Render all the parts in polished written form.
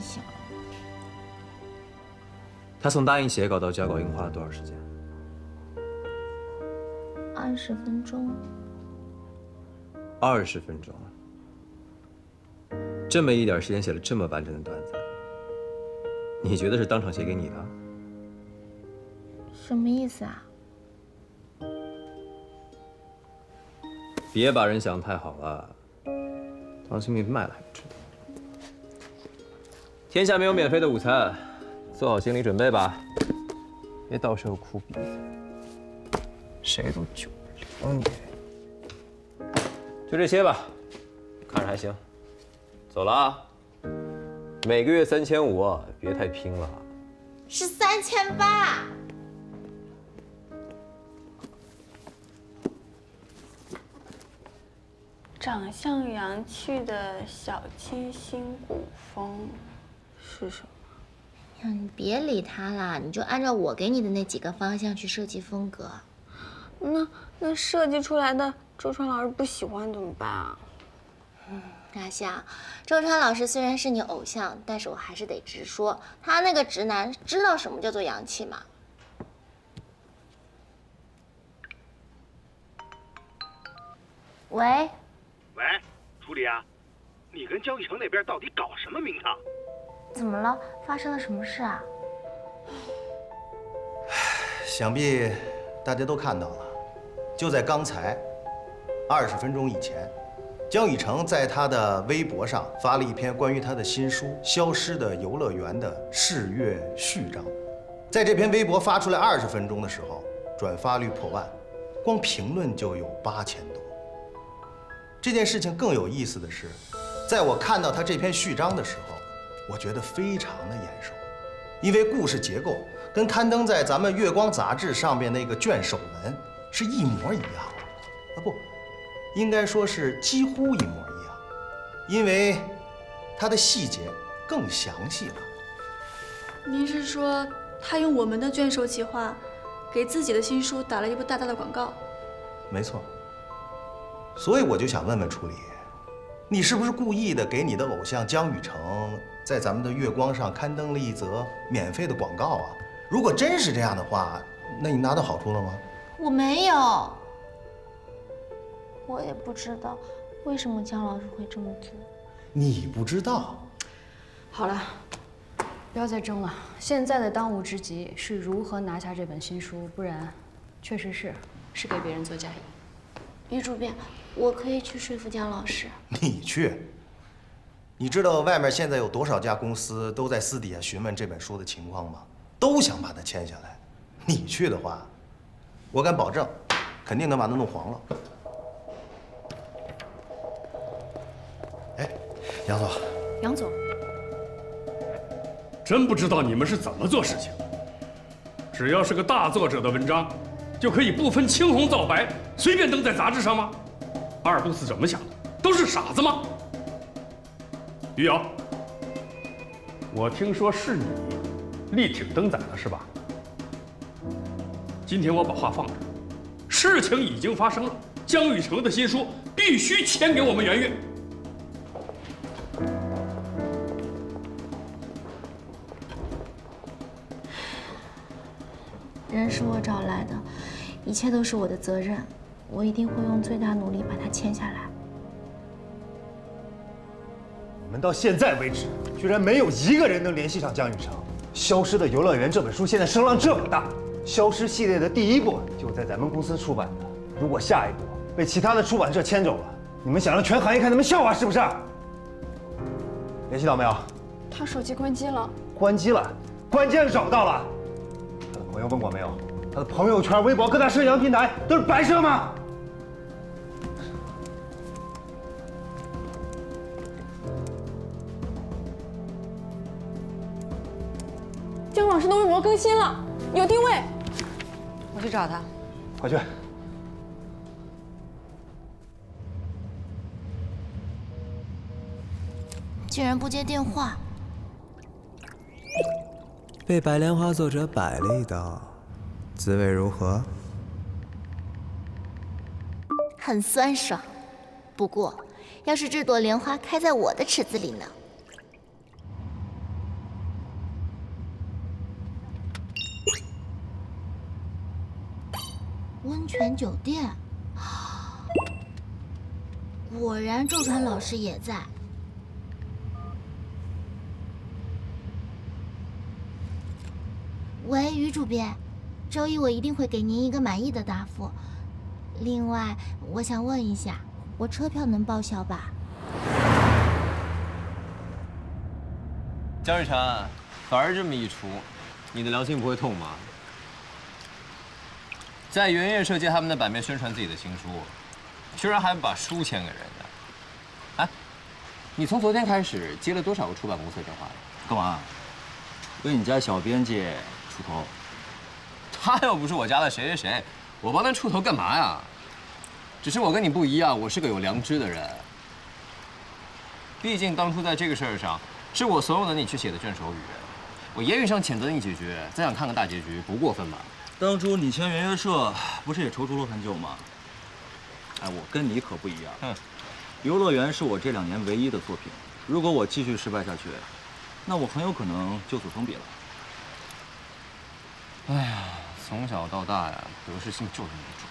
醒了。他从答应写稿到交稿一共花了多少时间20分钟。20分钟啊！这么一点时间写了这么完整的段子，你觉得是当场写给你的？什么意思啊？别把人想太好了，当心被卖了还不知道。天下没有免费的午餐，做好心理准备吧，别到时候哭鼻子，谁都救不了你。就这些吧，看着还行，走了啊。每个月3500，别太拼了。是3800。长相洋气的小清新古风是什么？呀，你别理他啦，你就按照我给你的那几个方向去设计风格。那设计出来的周川老师不喜欢怎么办啊？阿夏，周川老师虽然是你偶像，但是我还是得直说，他那个直男知道什么叫做洋气吗？喂。喂，助理啊，你跟江玉成那边到底搞什么名堂？怎么了？发生了什么事啊？想必大家都看到了，就在刚才，20分钟以前，江雨成在他的微博上发了一篇关于他的新书《消失的游乐园》的试阅序章。在这篇微博发出来20分钟的时候，转发率破万，光评论就有8000多。这件事情更有意思的是，在我看到他这篇序章的时候，我觉得非常的眼熟，因为故事结构跟刊登在咱们《月光》杂志上面那个卷首文是一模一样啊，不，应该说是几乎一模一样，因为它的细节更详细了。您是说他用我们的卷首企划，给自己的新书打了一部大大的广告？没错。所以我就想问问楚理，你是不是故意的给你的偶像江雨成在咱们的月光上刊登了一则免费的广告啊？如果真是这样的话，那你拿到好处了吗？我没有，我也不知道为什么江老师会这么做。你不知道？好了，不要再争了。现在的当务之急是如何拿下这本新书，不然，确实是给别人做嫁衣。于主编，我可以去说服江老师。你去？你知道外面现在有多少家公司都在私底下询问这本书的情况吗？都想把它签下来。你去的话，我敢保证，肯定能把它弄黄了。哎，杨总。杨总，真不知道你们是怎么做事情的。只要是个大作者的文章，就可以不分青红皂白随便登在杂志上吗？阿尔公司怎么想的？都是傻子吗？于瑶，我听说是你力挺登载了是吧？今天我把话放这儿，事情已经发生了，江雨成的新书必须签给我们圆月。人是我找来的，一切都是我的责任，我一定会用最大努力把它签下来。我们到现在为止，居然没有一个人能联系上江雨成。《消失的游乐园》这本书现在声浪这么大，《消失》系列的第1部就在咱们公司出版的。如果下一部被其他的出版社牵走了，你们想让全行业看他们笑话是不是？联系到没有？他手机关机了。关机了，关键是找不到了。他的朋友问过没有？他的朋友圈、微博、各大社交平台都是白设吗？江老师的微博更新了，有定位。我去找他。快去。竟然不接电话。被白莲花作者摆了一道，滋味如何？很酸爽，不过，要是这朵莲花开在我的池子里呢？温泉酒店，果然周传老师也在。喂，于主编，周一我一定会给您一个满意的答复。另外，我想问一下，我车票能报销吧？江雨晨，反而这么一出，你的良心不会痛吗？在圆月社借他们的版面宣传自己的新书，居然还把书签给人家。哎，你从昨天开始接了多少个出版公司的电话了？干嘛？为你家小编辑出头？他又不是我家的谁谁谁，我帮他出头干嘛呀？只是我跟你不一样，我是个有良知的人。毕竟当初在这个事儿上，是我怂恿了你去写的卷首语，我言语上谴责你几句，再想看个大结局，不过分吧？当初你签圆月社，不是也踌躇了很久吗？哎，我跟你可不一样。游乐园是我这2年唯一的作品，如果我继续失败下去，那我很有可能就此封笔了。哎呀，从小到大呀，得失心就这么重，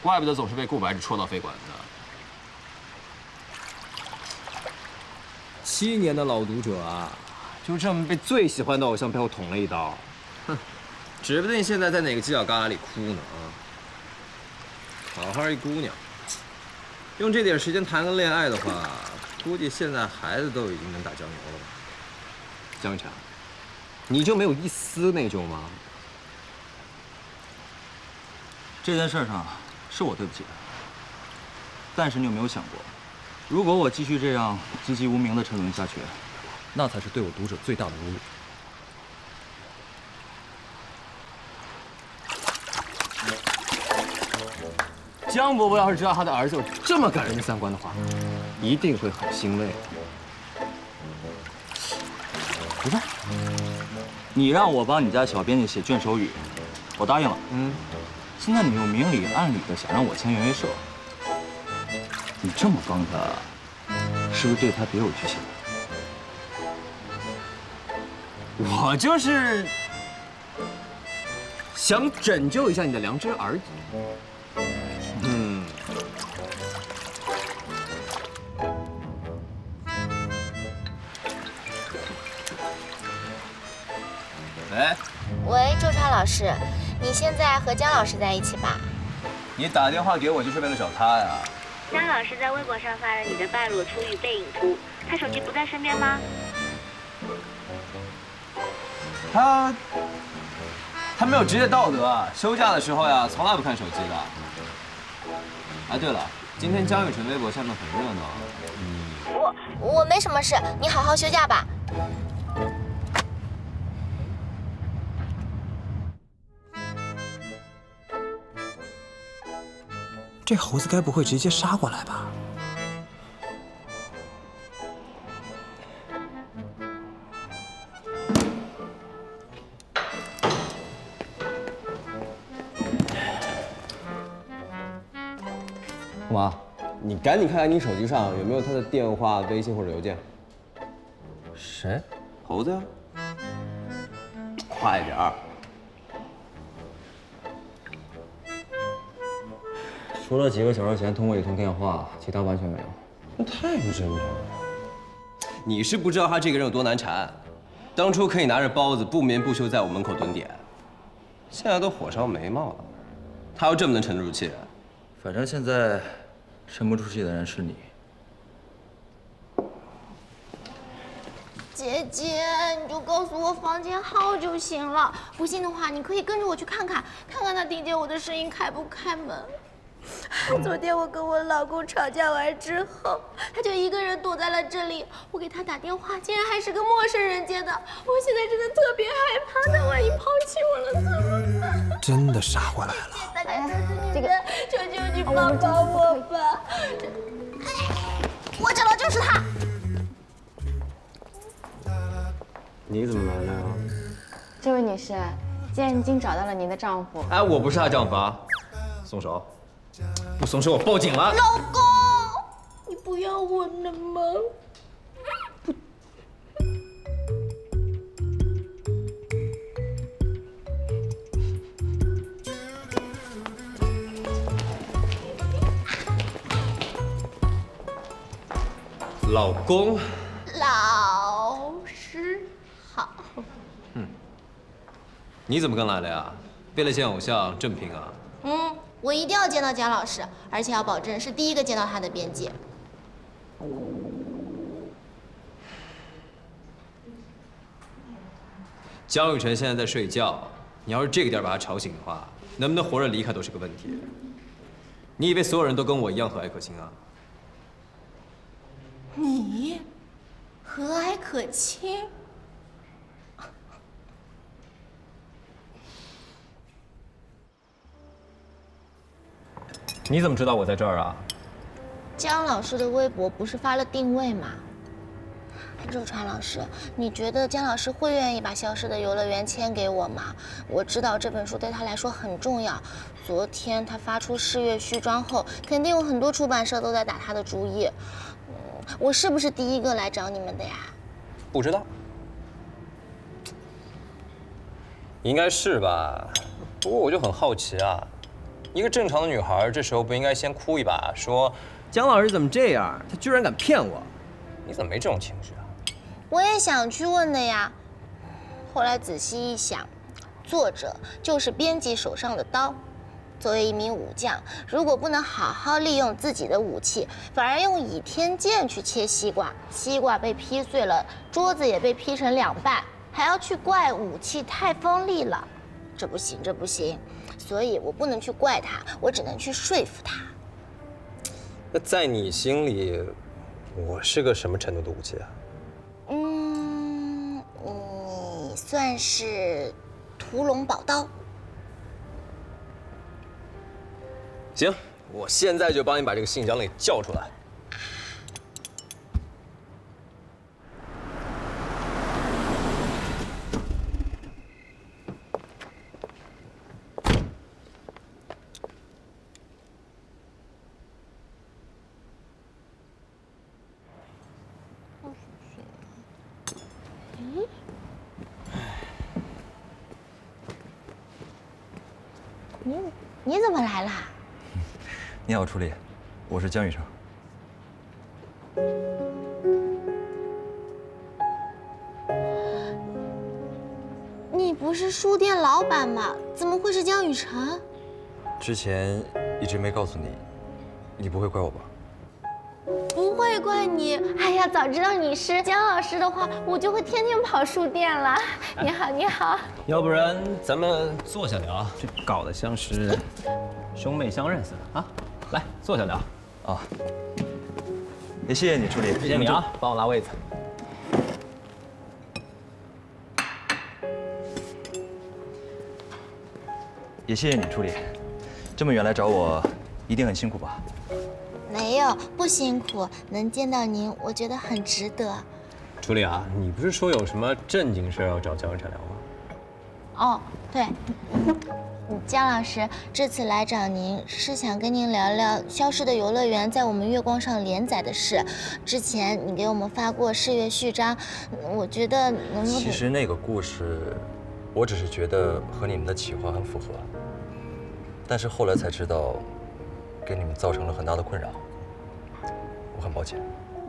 怪不得总是被顾白纸戳到肺管子。7年的老读者啊，就这么被最喜欢的偶像背后捅了一刀，哼，指不定现在在哪个犄角旮旯里哭呢啊！好好一姑娘，用这点时间谈个恋爱的话，估计现在孩子都已经能打酱油了吧？江一晨，你就没有一丝内疚吗？这件事上是我对不起他，但是你有没有想过，如果我继续这样籍籍无名的沉沦下去，那才是对我读者最大的侮辱。江伯伯要是知道他的儿子有这么感人的3观的话，一定会很欣慰。不是，你让我帮你家小编辑写卷首语，我答应了。现在你又明里暗里的想让我签圆月社，你这么帮他，是不是对他别有居心？我就是想拯救一下你的良知而已。喂，周川老师，你现在和姜老师在一起吧？你打电话给我就是为了找他呀？姜老师在微博上发了你的半裸初与背影图，他手机不在身边吗？他没有职业道德，休假的时候呀，从来不看手机的。哎，对了，今天江雨晨微博下面很热闹。我没什么事，你好好休假吧。这猴子该不会直接杀过来吧？干嘛？你赶紧看看你手机上有没有他的电话、微信或者邮件。谁？猴子呀？快点儿！除了几个小时前通过一通电话，其他完全没有。那太不真诚了。你是不知道他这个人有多难缠，当初可以拿着包子不眠不休在我门口蹲点，现在都火烧眉毛了，他要这么能沉得住气？反正现在沉不住气的人是你。姐姐，你就告诉我房间号就行了。不信的话，你可以跟着我去看看，看看他听见我的声音开不开门。昨天我跟我老公吵架完之后，他就一个人躲在了这里。我给他打电话，竟然还是个陌生人接的。我现在真的特别害怕，他万一抛弃我了怎么办？真的杀过来了。大家这个，求求你帮帮我吧！我找到就是他。你怎么来了呀？这位女士，既然已经找到了您的丈夫，哎，我不是她丈夫啊！松手！不松手，我报警了！老公，你不要我了吗？老公。老师好。你怎么跟来了呀？为了见偶像这么拼啊？我一定要见到姜老师，而且要保证是第一个见到他的编辑。江雨晨现在在睡觉，你要是这个点把他吵醒的话，能不能活着离开都是个问题。你以为所有人都跟我一样和蔼可亲啊？你和蔼可亲？你怎么知道我在这儿啊？姜老师的微博不是发了定位吗？周川老师，你觉得姜老师会愿意把《消失的游乐园》签给我吗？我知道这本书对他来说很重要。昨天他发出试阅序章后，肯定有很多出版社都在打他的主意。我是不是第一个来找你们的呀？不知道，应该是吧。不过我就很好奇啊，一个正常的女孩这时候不应该先哭一把，说姜老师怎么这样？他居然敢骗我！你怎么没这种情绪啊？我也想去问的呀，后来仔细一想，作者就是编辑手上的刀。作为一名武将，如果不能好好利用自己的武器，反而用倚天剑去切西瓜，西瓜被劈碎了，桌子也被劈成2半，还要去怪武器太锋利了，这不行，这不行。所以我不能去怪他，我只能去说服他。那在你心里，我是个什么程度的武器啊？你算是屠龙宝刀。行，我现在就帮你把这个信奖给叫出来。你怎么来啦？你好，初丽，我是江雨成。你不是书店老板吗？怎么会是江雨成？之前一直没告诉你，你不会怪我吧？不会怪你。哎呀，早知道你是姜老师的话，我就会天天跑书店了。你好，你好。要不然咱们坐下聊，这搞得像是兄妹相认似的啊！来，坐下聊。啊，也谢谢你，初丽。谢谢你啊，帮我拉位子。也谢谢你，初丽。这么远来找我，一定很辛苦吧？没有，不辛苦。能见到您，我觉得很值得。初丽啊，你不是说有什么正经事要找姜雨成聊吗？哦，对，姜老师这次来找您是想跟您聊聊《消失的游乐园》在我们月光上连载的事。之前你给我们发过试阅序章，我觉得能不能……其实那个故事，我只是觉得和你们的企划很符合，但是后来才知道，给你们造成了很大的困扰，我很抱歉。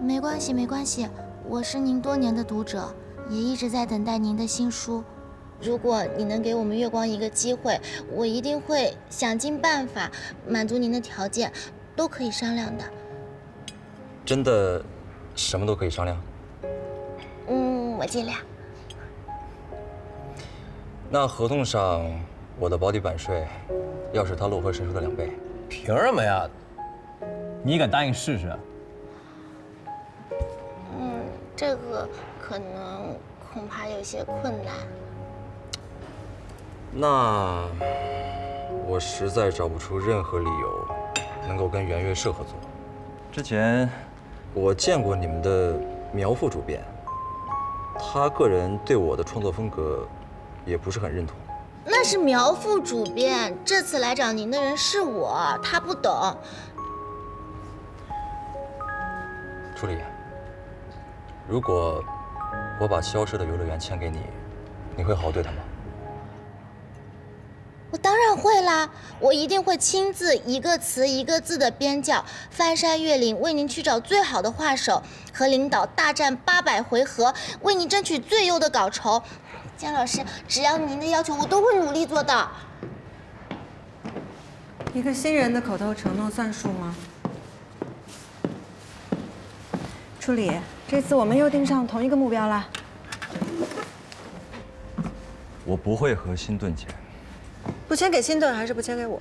没关系，没关系，我是您多年的读者，也一直在等待您的新书。如果你能给我们月光一个机会，我一定会想尽办法满足您的条件，都可以商量的。真的，什么都可以商量？我尽量。那合同上我的保底版税，要是他摞合神书的2倍。凭什么呀？你敢答应试试？这个恐怕有些困难。那我实在找不出任何理由能够跟圆月社合作。之前我见过你们的苗副主编，他个人对我的创作风格也不是很认同。那是苗副主编，这次来找您的人是我，他不懂。初丽，如果我把《消失的游乐园》签给你，你会好好对他吗？我当然会啦，我一定会亲自一个词一个字的编教，翻山越岭为您去找最好的画手，和领导大战800回合，为您争取最优的稿酬。姜老师，只要您的要求，我都会努力做到。一个新人的口头承诺算数吗？助理，这次我们又盯上同一个目标了。我不会和辛顿签。不签给辛顿还是不签给我？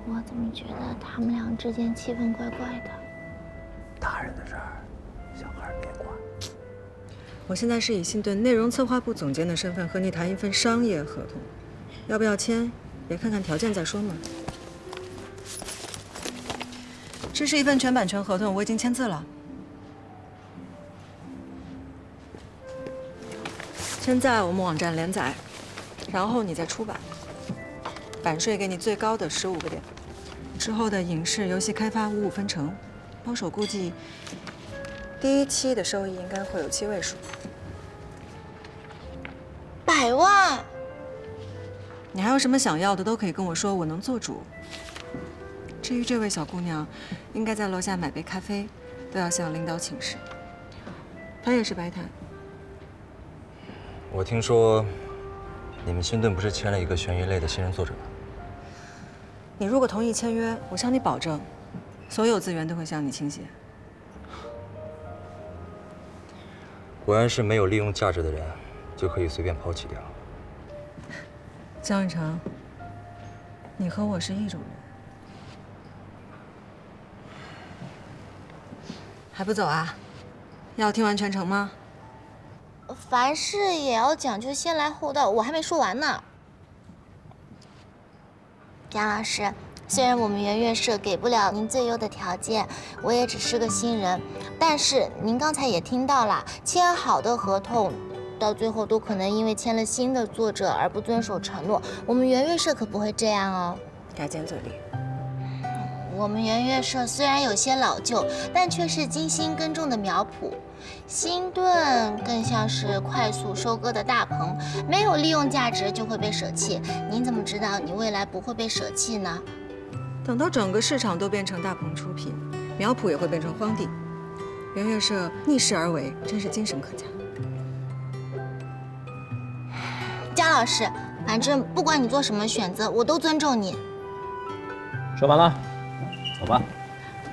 我怎么觉得他们俩之间气氛怪怪的？大人的事儿，小孩别管。我现在是以辛顿内容策划部总监的身份和你谈一份商业合同，要不要签？也看看条件再说嘛。这是一份全版权合同，我已经签字了。先在我们网站连载，然后你再出版，版税给你最高的15个点。之后的影视、游戏开发五五分成，保守估计，第1期的收益应该会有7位数。100万！你还有什么想要的都可以跟我说，我能做主。至于这位小姑娘，应该在楼下买杯咖啡，都要向领导请示。她也是白谈。我听说，你们辛顿不是签了一个悬疑类的新人作者吗？你如果同意签约，我向你保证，所有资源都会向你倾斜。果然是没有利用价值的人，就可以随便抛弃掉。江雨成，你和我是一种人。还不走啊？要听完全程吗？凡事也要讲究先来后到，我还没说完呢。姜老师，虽然我们圆月社给不了您最优的条件，我也只是个新人，但是您刚才也听到了，签好的合同，到最后都可能因为签了新的作者而不遵守承诺。我们圆月社可不会这样哦。该捡嘴力。我们圆月社虽然有些老旧，但却是精心耕种的苗圃。辛顿更像是快速收割的大棚，没有利用价值就会被舍弃。您怎么知道你未来不会被舍弃呢？等到整个市场都变成大棚出品，苗圃也会变成荒地。圆月社逆势而为，真是精神可嘉。姜老师，反正不管你做什么选择，我都尊重你。说完了，走吧。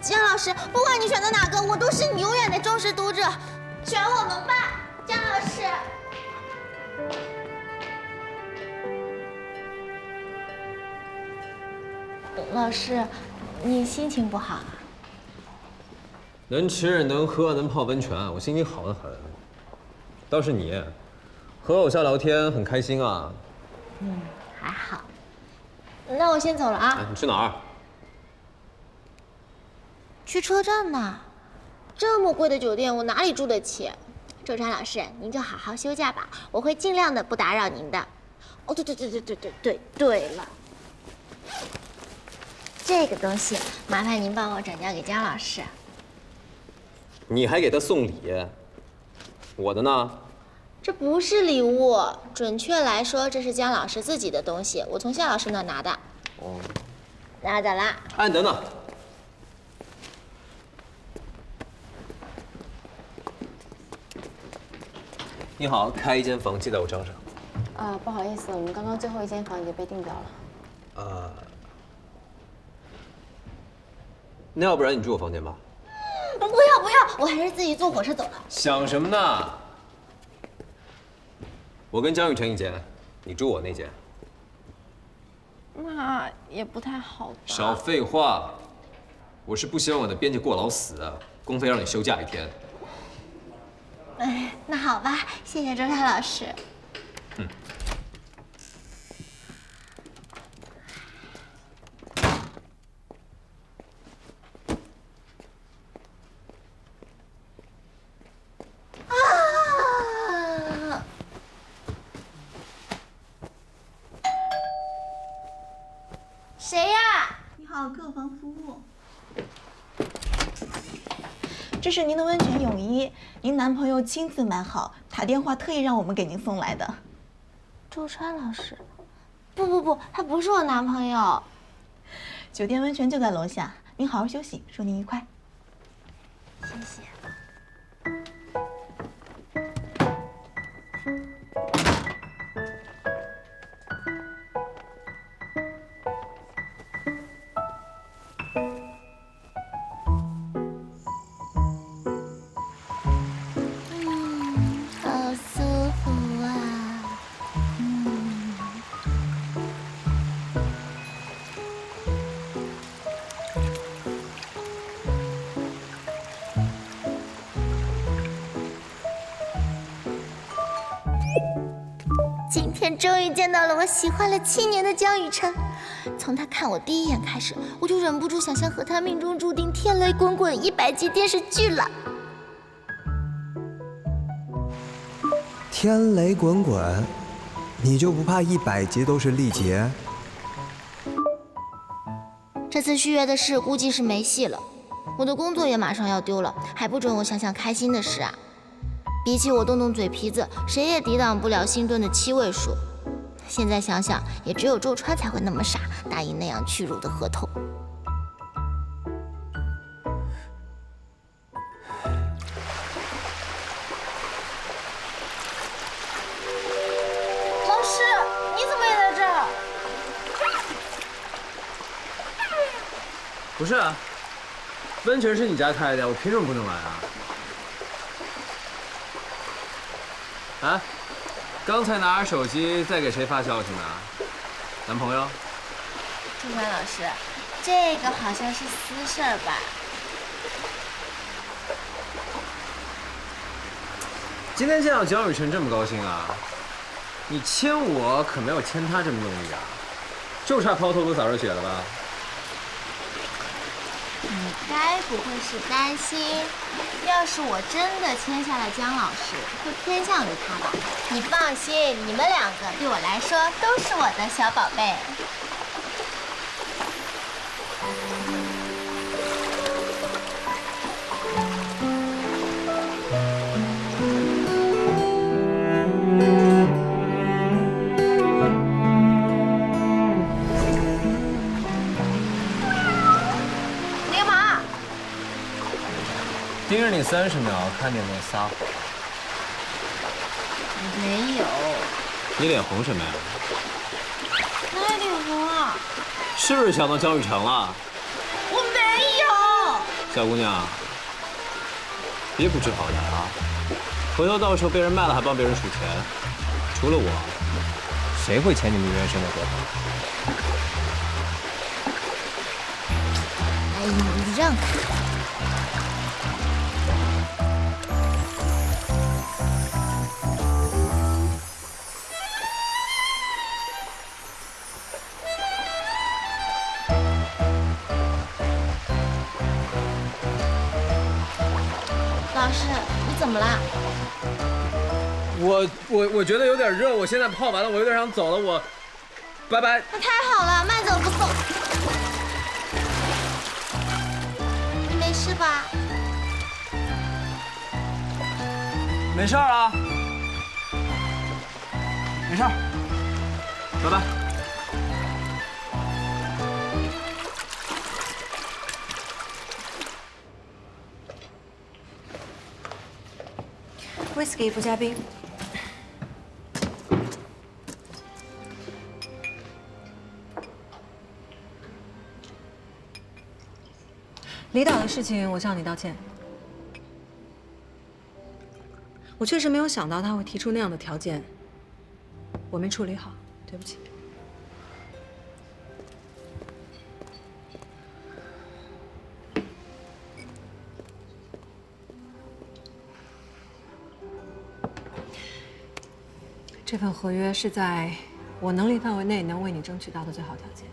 姜老师，不管你选择哪个，我都是你永远的忠实读者。选我们吧，姜老师。老师，你心情不好啊？能吃能喝能泡温泉，我心情好得很。倒是你，和偶像聊天很开心啊。还好。那我先走了啊。你去哪儿？去车站呢。这么贵的酒店，我哪里住得起？周川老师，您就好好休假吧，我会尽量的不打扰您的。哦，对了，这个东西麻烦您帮我转交给姜老师。你还给他送礼？我的呢？这不是礼物，准确来说，这是姜老师自己的东西，我从夏老师那拿的。哦，那咋啦？哎，等等。你好，开一间房记在我账上。不好意思，我们刚刚最后一间房已经被订掉了。那要不然你住我房间吧？不要，我还是自己坐火车走了。想什么呢？我跟江雨晨一间，你住我那间。那也不太好吧。少废话，我是不希望我的编辑过劳死啊，公费让你休假1天。哎，那好吧，谢谢周泰老师。谁呀？你好，客房服务。这是您的温泉泳衣，您男朋友亲自买好，打电话特意让我们给您送来的。周川老师，不，他不是我男朋友。酒店温泉就在楼下，您好好休息，祝您愉快。谢谢。好舒服啊！今天终于见到了我喜欢了7年的江雨晨。从他看我第一眼开始，我就忍不住想象和他命中注定天雷滚滚100集电视剧了。天雷滚滚，你就不怕100集都是力竭？这次续约的事估计是没戏了，我的工作也马上要丢了，还不准我想想开心的事啊！比起我动动嘴皮子，谁也抵挡不了星盾的7位数。现在想想，也只有周川才会那么傻，答应那样屈辱的合同。老师，你怎么也在这儿？不是啊，温泉是你家开的，我凭什么不能来啊？啊？刚才拿着手机在给谁发消息呢？男朋友？周川老师，这个好像是私事儿吧？今天见到江雨晨这么高兴啊？你牵我可没有牵他这么用力啊，就差抛头颅洒热血了吧？你该不会是担心，要是我真的签下了江老师，会偏向于他吧？你放心，你们2个对我来说都是我的小宝贝。盯着你30秒，看你有没有撒谎。没有。你脸红什么呀？哪里脸红啊？是不是想到江雨晨了？我没有。小姑娘，别不知好歹啊！回头到时候被人卖了还帮别人数钱，除了我，谁会牵你们原生的合同？哎，你让开！老师，你怎么啦？我觉得有点热，我现在泡完了，我有点想走了，我拜拜。那太好了，慢走不送。你没事吧？没事啊，没事，拜拜。Whisky 不加冰。离岛的事情，我向你道歉。我确实没有想到他会提出那样的条件，我没处理好，对不起。这份合约是在我能力范围内能为你争取到的最好条件。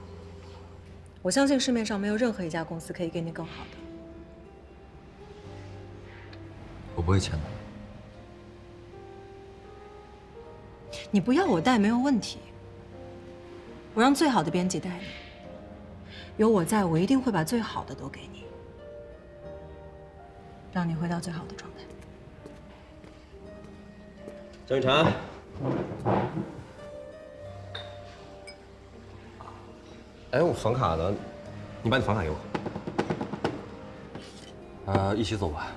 我相信市面上没有任何一家公司可以给你更好的。我不会签的。你不要我带没有问题，我让最好的编辑带你。有我在，我一定会把最好的都给你。让你回到最好的状态。张雨晨，哎，我房卡呢？你把你房卡给我。一起走吧。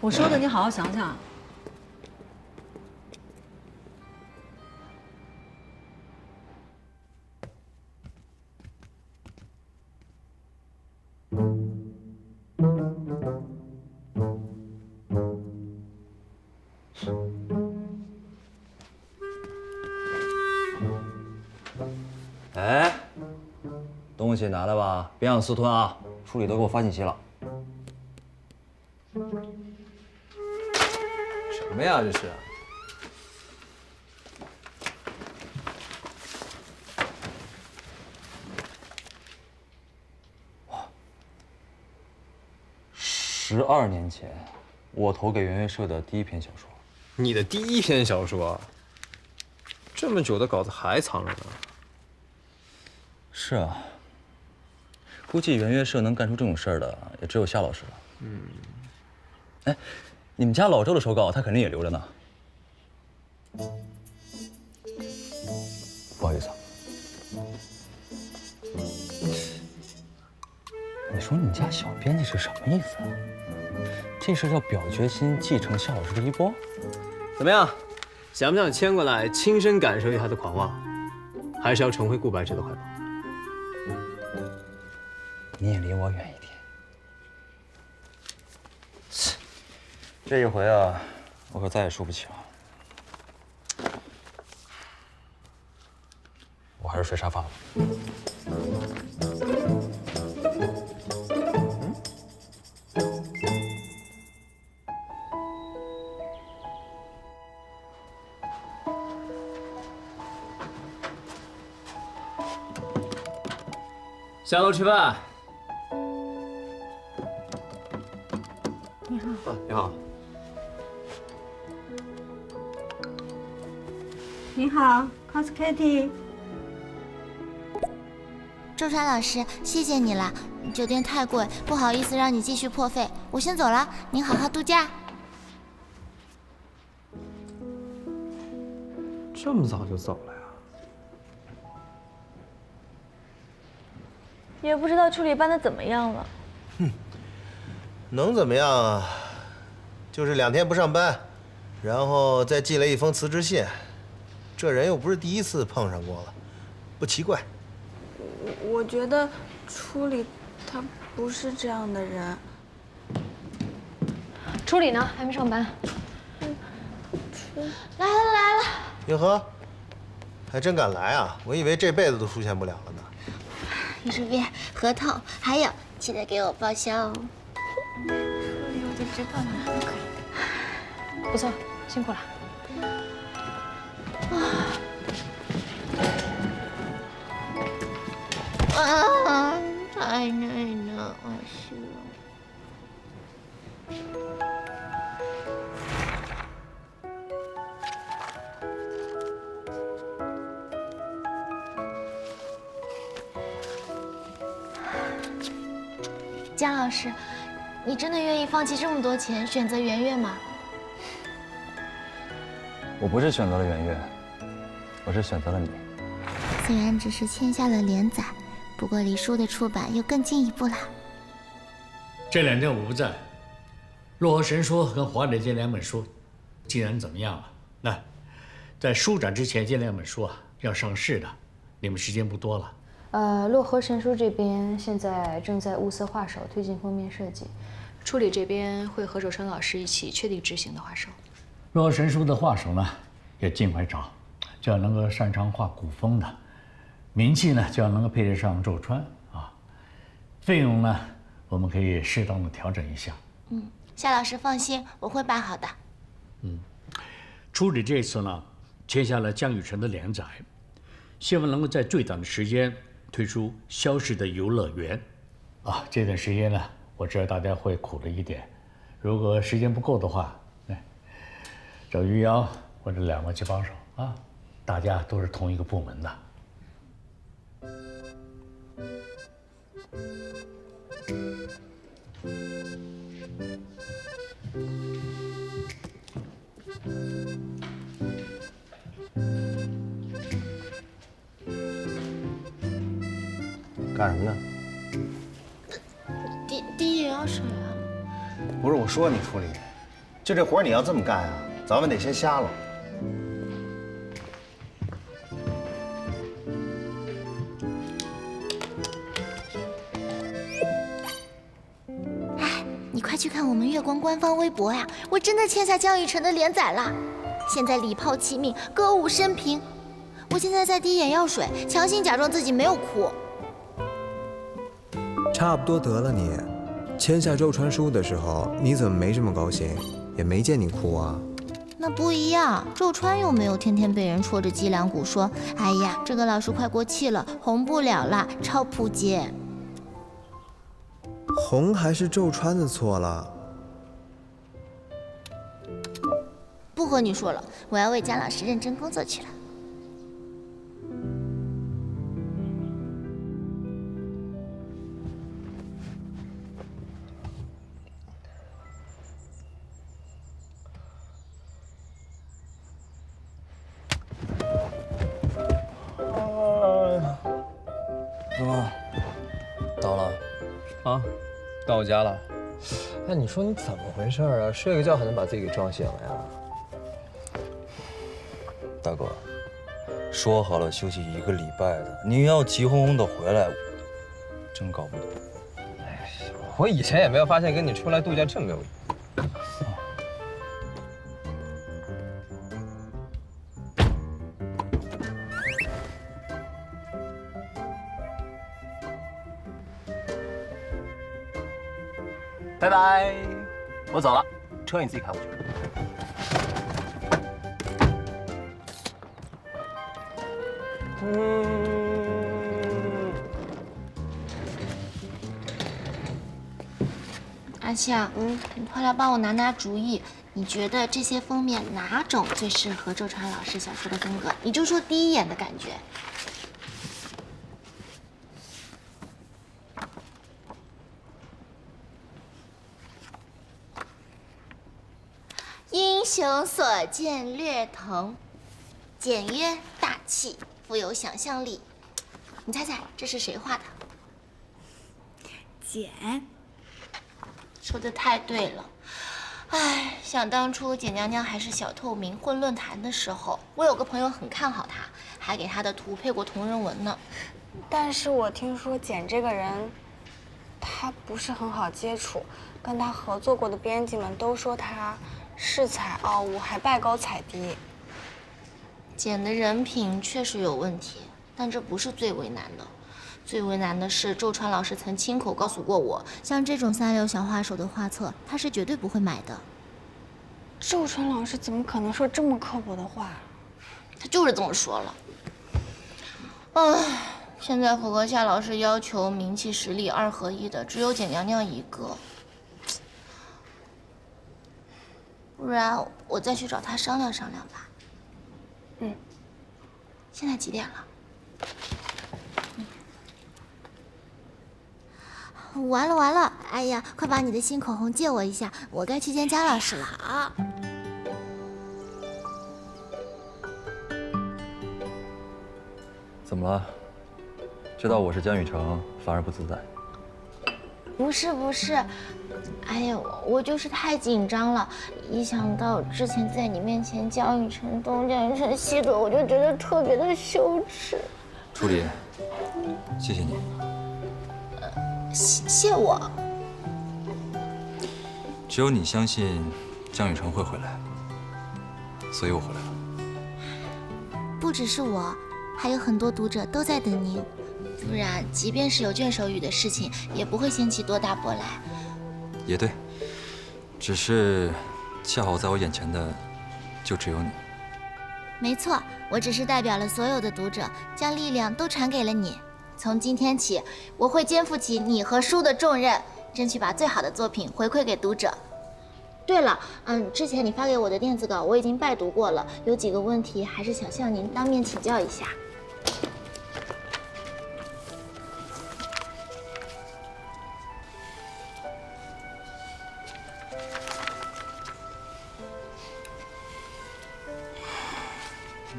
我说的你好好想想。哎，东西拿来吧，别想私吞啊！处理都给我发信息了。什么呀，这是？12年前，我投给圆月社的第一篇小说。你的第一篇小说？这么久的稿子还藏着呢？是啊，估计圆月社能干出这种事儿的，也只有夏老师了。哎，你们家老周的手稿，他肯定也留着呢。不好意思啊。你说你家小编辑是什么意思啊？这是要表决心继承夏老师的衣钵？怎么样，想不想牵过来亲身感受一下他的狂妄？还是要重回顾白纸的怀抱？你也离我远一点。切，这一回啊，我可再也输不起了。我还是睡沙发吧。下楼吃饭。你好。你好。你好 ，Cos Kitty。周川老师，谢谢你了。酒店太贵，不好意思让你继续破费，我先走了，您好好度假。这么早就走了呀？也不知道处理办的怎么样了。能怎么样啊？就是2天不上班，然后再寄了一封辞职信。这人又不是第一次碰上过了，不奇怪。我觉得处理他不是这样的人。处理呢？还没上班。来了来了。哟呵，还真敢来啊！我以为这辈子都出现不了了呢。顺便合同，还有记得给我报销哦。我就知道了，可以。不错，辛苦了。太累了，我是。姜老师，你真的愿意放弃这么多钱，选择圆月吗？我不是选择了圆月，我是选择了你。虽然只是签下了连载，不过离书的出版又更进一步了。这2天我不在，《洛河神说》跟《华点这2本书，竟然怎么样了？那在书展之前，这2本书啊要上市的，你们时间不多了。洛河神书这边现在正在物色画手，推进封面设计。处理这边会和守成老师一起确定执行的画手。洛河神书的画手呢，也尽快找，就要能够擅长画古风的，名气呢就要能够配得上周川啊。费用呢，我们可以适当的调整一下。夏老师放心，我会办好的。处理这次呢，签下了江雨晨的连载，希望能够在最短的时间推出《消失的游乐园》啊。这段时间呢，我知道大家会苦了一点，如果时间不够的话，找于洋或者2位去帮手啊，大家都是同一个部门的。干什么呢？滴也要水啊。不是我说你处理，就这活你要这么干啊，早晚得先瞎了。你快去看我们月光官方微博呀！我真的签下江雨晨的连载了，现在礼炮齐鸣，歌舞升平。我现在在滴眼药水，强行假装自己没有哭。差不多得了你。签下周传书的时候，你怎么没这么高兴？也没见你哭啊。那不一样，周川又没有天天被人戳着脊梁骨说：“哎呀，这个老师快过气了，红不了了，超扑街。”红还是周川的错了。不和你说了，我要为姜老师认真工作去了。怎么到了？啊，到我家了。哎，你说你怎么回事啊？睡个觉还能把自己给撞醒了呀？大哥，说好了休息1个礼拜的，你要急哄哄的回来，真搞不懂。哎，我以前也没有发现跟你出来度假这么有意义。拜拜，我走了，车你自己开回去。阿笑，你快来帮我拿主意，你觉得这些封面哪种最适合周传老师小说的风格？你就说第一眼的感觉。英雄所见略同，简约大气，富有想象力。你猜猜这是谁画的？简。说的太对了。哎，想当初简娘娘还是小透明混论坛的时候，我有个朋友很看好她，还给她的图配过同人文呢。但是我听说简这个人，他不是很好接触，跟他合作过的编辑们都说他恃才傲物，还拜高踩低。简的人品确实有问题，但这不是最为难的。最为难的是，周川老师曾亲口告诉过我，像这种三流小画手的画册，他是绝对不会买的。周川老师怎么可能说这么刻薄的话？他就是这么说了。唉，现在和阁下老师要求名气实力2合1的，只有简娘娘一个。不然我再去找他商量商量吧。嗯。现在几点了？完了完了！哎呀，快把你的新口红借我一下，我该去见姜老师了。好。怎么了？知道我是江雨城，反而不自在？不是，哎呀，我就是太紧张了，一想到之前在你面前江雨城东江雨城西的，我就觉得特别的羞耻。楚理，谢谢你。谢我。只有你相信江雨城会回来，所以我回来了。不只是我，还有很多读者都在等您，不然即便是有卷首语的事情，也不会掀起多大波澜。也对，只是恰好在我眼前的就只有你。没错，我只是代表了所有的读者，将力量都传给了你。从今天起，我会肩负起你和书的重任，争取把最好的作品回馈给读者。对了，之前你发给我的电子稿我已经拜读过了，有几个问题还是想向您当面请教一下。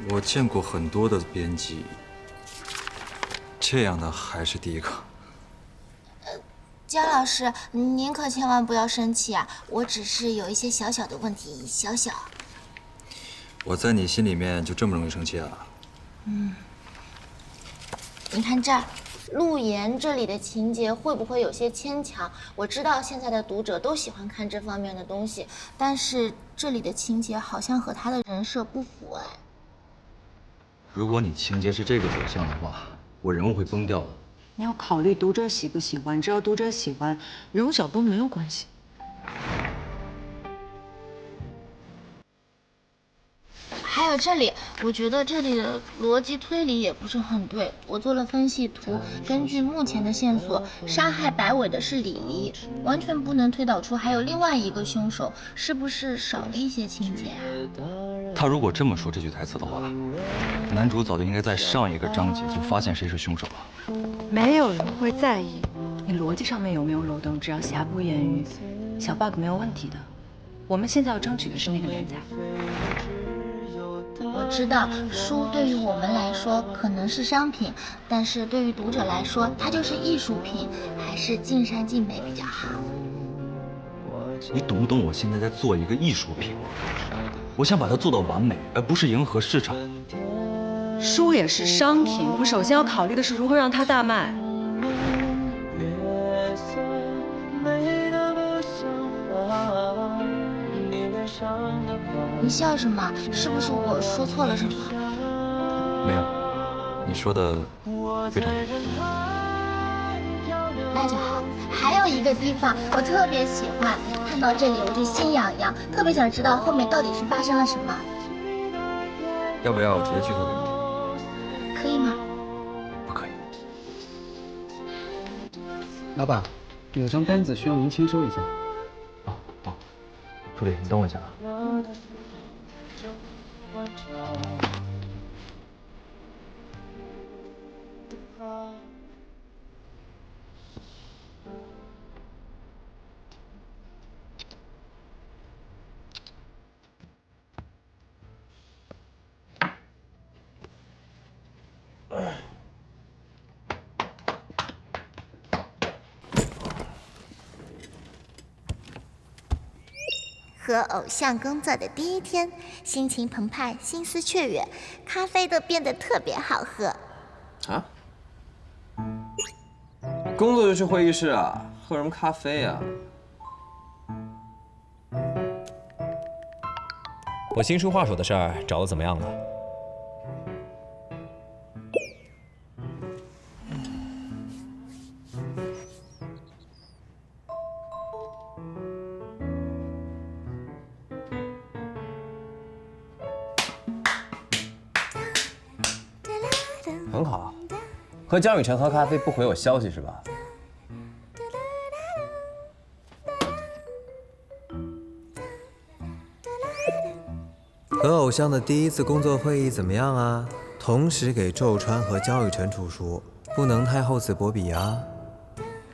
我见过很多的编辑，这样的还是第一个。焦老师，您可千万不要生气啊！我只是有一些小小的问题，小小。我在你心里面就这么容易生气啊？你看这儿，陆岩这里的情节会不会有些牵强？我知道现在的读者都喜欢看这方面的东西，但是这里的情节好像和他的人设不符哎。如果你情节是这个走向的话，我人物会崩掉的。你要考虑读者喜不喜欢，只要读者喜欢，人物小崩没有关系。还有这里，我觉得这里的逻辑推理也不是很对。我做了分析图，根据目前的线索，杀害白伟的是李黎，完全不能推导出还有另外一个凶手，是不是少了一些情节啊？他如果这么说这句台词的话，男主早就应该在上一个章节就发现谁是凶手了。没有人会在意你逻辑上面有没有漏洞，只要瑕不掩瑜，小 bug 没有问题的。我们现在要争取的是那个连载。我知道书对于我们来说可能是商品，但是对于读者来说，它就是艺术品，还是尽善尽美比较好。你懂不懂？我现在在做一个艺术品，我想把它做到完美，而不是迎合市场。书也是商品，我首先要考虑的是如何让它大卖。你笑什么？是不是我说错了什么？没有，你说的非常对。那就好。还有一个地方我特别喜欢，看到这里我就心痒痒，特别想知道后面到底是发生了什么。要不要我直接剧透给你？可以吗？不可以。老板，有张单子需要您签收一下。好，助理，你等我一下啊。和偶像工作的第一天，心情澎湃，心思雀跃，咖啡都变得特别好喝。啊？工作就去会议室啊，喝什么咖啡啊？我新书画手的事儿找得怎么样了？很好，和江雨晨喝咖啡不回我消息是吧？和偶像的第一次工作会议怎么样啊？同时给周川和江雨晨出书，不能太厚此薄彼啊。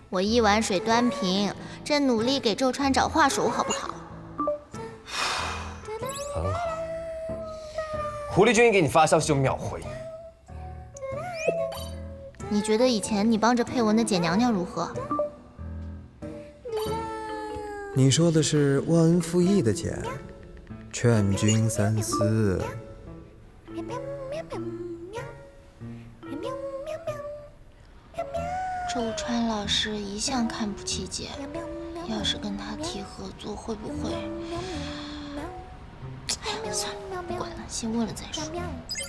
我一碗水端平，正努力给周川找话术，好不好？很好。狐狸君一给你发消息就秒回。你觉得以前你帮着配文的简娘娘如何？你说的是忘恩负义的简，劝君三思。周川老师一向看不起简，要是跟他提合作，会不会？哎呀，算了，不管了，先问了再说。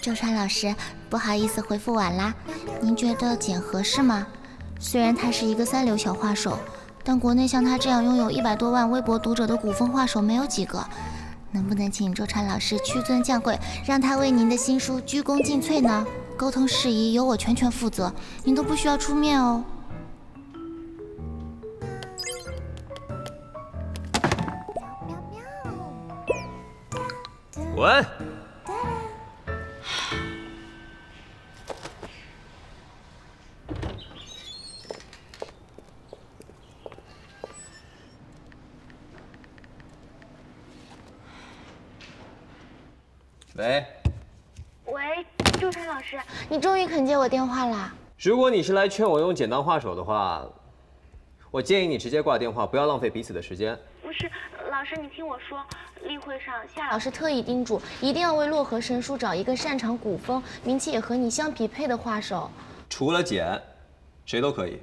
周川老师，不好意思回复晚啦，您觉得简合适吗？虽然他是一个三流小画手，但国内像他这样拥有100多万微博读者的古风画手没有几个。能不能请周川老师屈尊降贵，让他为您的新书鞠躬尽瘁呢？沟通事宜由我全权负责，您都不需要出面哦。滚！喂，喂，周川老师，你终于肯接我电话啦！如果你是来劝我用简当画手的话，我建议你直接挂电话，不要浪费彼此的时间。不是，老师，你听我说，例会上夏老师特意叮嘱，一定要为洛河神书找一个擅长古风、名气也和你相匹配的画手。除了简，谁都可以。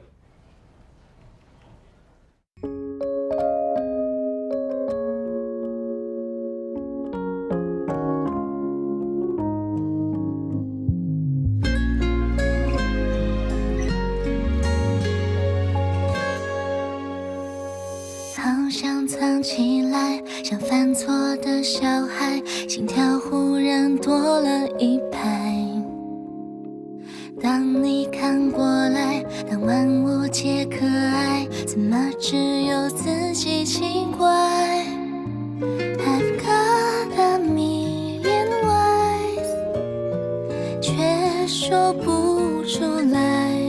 好像藏起来，像犯错的小孩，心跳忽然多了一拍。当你看过来，当万物皆可爱，怎么只有自己奇怪 ？I've got a million ways， 却说不出来。